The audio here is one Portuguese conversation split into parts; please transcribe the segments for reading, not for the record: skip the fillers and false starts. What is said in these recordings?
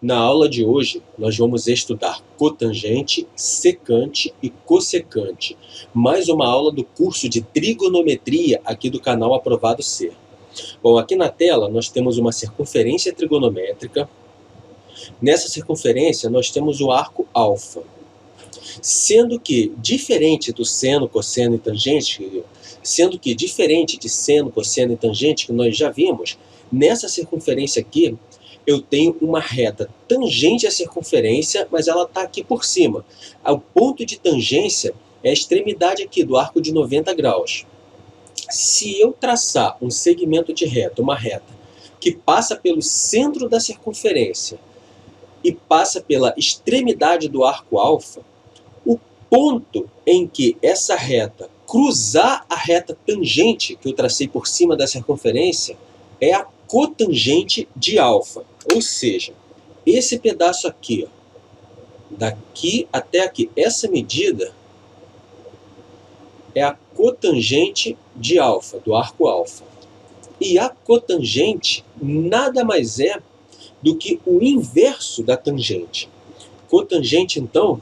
Na aula de hoje, nós vamos estudar cotangente, secante e cossecante. Mais uma aula do curso de trigonometria aqui do canal Aprovado Ser. Bom, aqui na tela nós temos uma circunferência trigonométrica. Nessa circunferência nós temos o arco alfa. Sendo que, diferente do seno, cosseno e tangente, que nós já vimos, nessa circunferência aqui, eu tenho uma reta tangente à circunferência, mas ela está aqui por cima. O ponto de tangência é a extremidade aqui do arco de 90 graus. Se eu traçar um segmento de reta, uma reta, que passa pelo centro da circunferência e passa pela extremidade do arco alfa, o ponto em que essa reta cruzar a reta tangente que eu tracei por cima da circunferência é a cotangente de alfa. Ou seja, esse pedaço aqui, ó, daqui até aqui, essa medida é a cotangente de alfa, do arco alfa. E a cotangente nada mais é do que o inverso da tangente. Cotangente, então,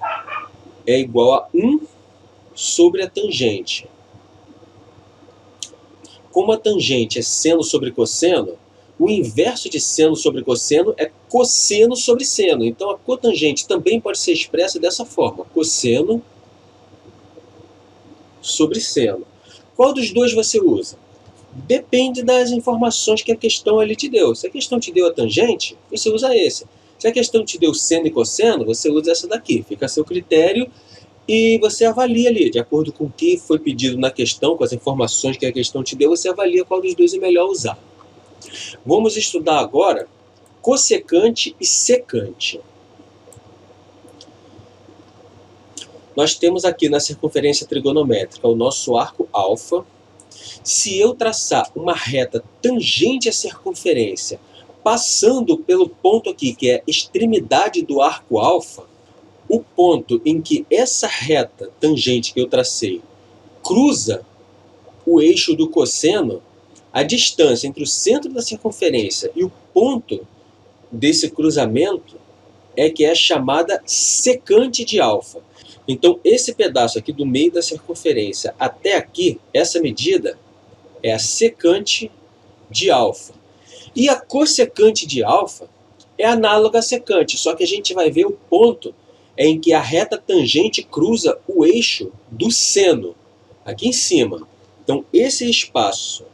é igual a 1 sobre a tangente. Como a tangente é seno sobre cosseno, o inverso de seno sobre cosseno é cosseno sobre seno. Então a cotangente também pode ser expressa dessa forma: cosseno sobre seno. Qual dos dois você usa? Depende das informações que a questão ali te deu. Se a questão te deu a tangente, você usa esse. Se a questão te deu seno e cosseno, você usa essa daqui. Fica a seu critério e você avalia ali, de acordo com o que foi pedido na questão, com as informações que a questão te deu, você avalia qual dos dois é melhor usar. Vamos estudar agora cossecante e secante. Nós temos aqui na circunferência trigonométrica o nosso arco alfa. Se eu traçar uma reta tangente à circunferência, passando pelo ponto aqui, que é a extremidade do arco alfa, o ponto em que essa reta tangente que eu tracei cruza o eixo do cosseno, a distância entre o centro da circunferência e o ponto desse cruzamento é que é chamada secante de alfa. Então, esse pedaço aqui do meio da circunferência até aqui, essa medida é a secante de alfa. E a cossecante de alfa é análoga à secante, só que a gente vai ver o ponto em que a reta tangente cruza o eixo do seno, aqui em cima. Então, esse espaço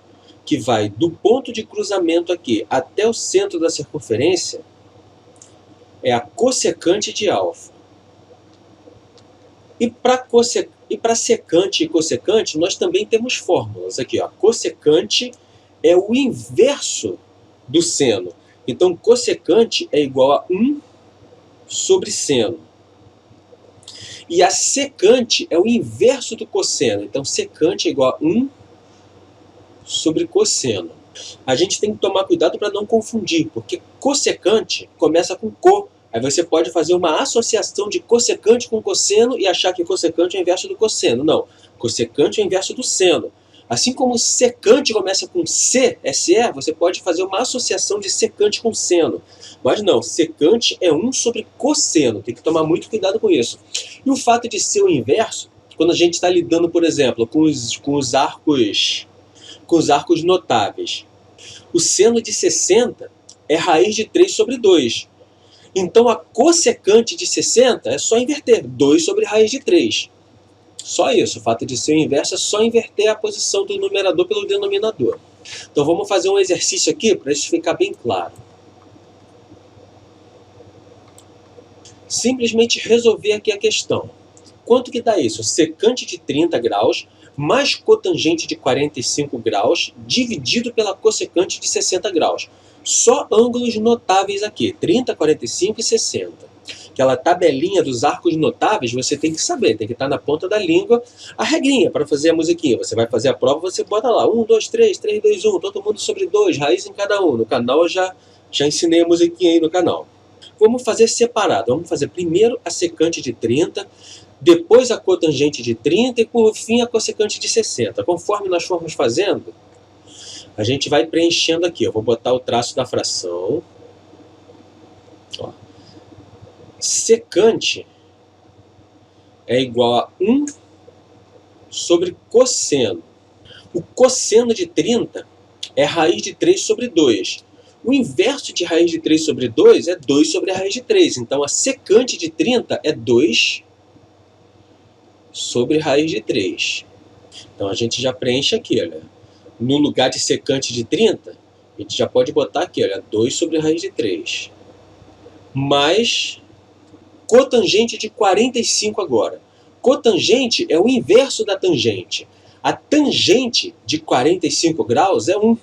que vai do ponto de cruzamento aqui até o centro da circunferência é a cossecante de alfa. E para secante e cossecante, nós também temos fórmulas aqui, ó. Cossecante é o inverso do seno. Então, cossecante é igual a 1 sobre seno. E a secante é o inverso do cosseno. Então, secante é igual a 1 sobre cosseno. A gente tem que tomar cuidado para não confundir, porque cossecante começa com co. Aí você pode fazer uma associação de cossecante com cosseno e achar que cossecante é o inverso do cosseno. Não, cossecante é o inverso do seno. Assim como secante começa com C, SE, você pode fazer uma associação de secante com seno. Mas não, secante é 1 sobre cosseno. Tem que tomar muito cuidado com isso. E o fato de ser o inverso, quando a gente está lidando, por exemplo, com os arcos notáveis. O seno de 60 é raiz de 3 sobre 2. Então a cossecante de 60 é só inverter. 2 sobre raiz de 3. Só isso. O fato de ser o inverso é só inverter a posição do numerador pelo denominador. Então vamos fazer um exercício aqui para isso ficar bem claro. Simplesmente resolver aqui a questão. Quanto que dá isso? Secante de 30 graus mais cotangente de 45 graus dividido pela cossecante de 60 graus. Só ângulos notáveis aqui, 30, 45 e 60. Aquela tabelinha dos arcos notáveis você tem que saber, tem que estar na ponta da língua a regrinha para fazer a musiquinha. Você vai fazer a prova, você bota lá 1, 2, 3, 3, 2, 1, todo mundo sobre 2, raiz em cada um. No canal eu já ensinei a musiquinha aí no canal. Vamos fazer separado, vamos fazer primeiro a secante de 30, depois a cotangente de 30 e por fim a cossecante de 60. Conforme nós formos fazendo, a gente vai preenchendo aqui. Eu vou botar o traço da fração. Ó. secante é igual a 1 sobre cosseno. O cosseno de 30 é raiz de 3 sobre 2. O inverso de raiz de 3 sobre 2 é 2 sobre a raiz de 3. Então, a secante de 30 é 2 sobre raiz de 3. Então, a gente já preenche aqui, olha. No lugar de secante de 30, a gente já pode botar aqui, olha, 2 sobre raiz de 3. Mais cotangente de 45 agora. Cotangente é o inverso da tangente. A tangente de 45 graus é 1.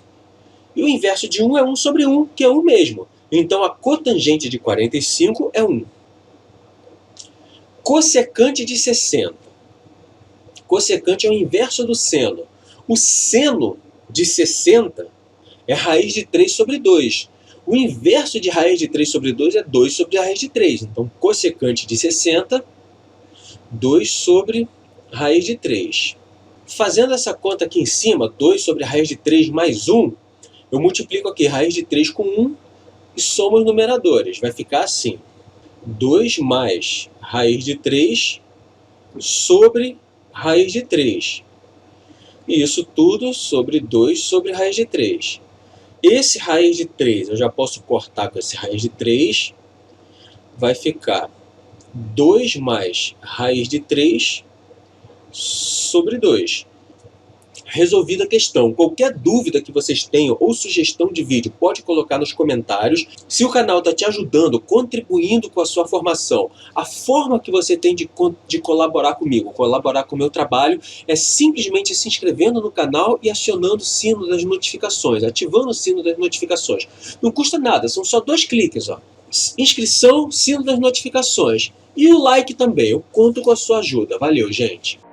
E o inverso de 1 é 1 sobre 1, que é 1 mesmo. Então, a cotangente de 45 é 1. Cossecante de 60. Cossecante é o inverso do seno. O seno de 60 é raiz de 3 sobre 2. O inverso de raiz de 3 sobre 2 é 2 sobre a raiz de 3. Então, cossecante de 60, 2 sobre raiz de 3. Fazendo essa conta aqui em cima, 2 sobre a raiz de 3 mais 1, eu multiplico aqui raiz de 3 com 1 e somo os numeradores. Vai ficar assim: 2 mais raiz de 3 sobre raiz de 3. E isso tudo sobre 2 sobre raiz de 3. Esse raiz de 3 eu já posso cortar com esse raiz de 3. Vai ficar 2 mais raiz de 3 sobre 2. Resolvida a questão. Qualquer dúvida que vocês tenham ou sugestão de vídeo, pode colocar nos comentários. Se o canal está te ajudando, contribuindo com a sua formação, a forma que você tem de colaborar comigo, colaborar com o meu trabalho, é simplesmente se inscrevendo no canal e acionando o sino das notificações, ativando o sino das notificações. Não custa nada, são só 2 cliques, ó. Inscrição, sino das notificações. E o like também, eu conto com a sua ajuda. Valeu, gente!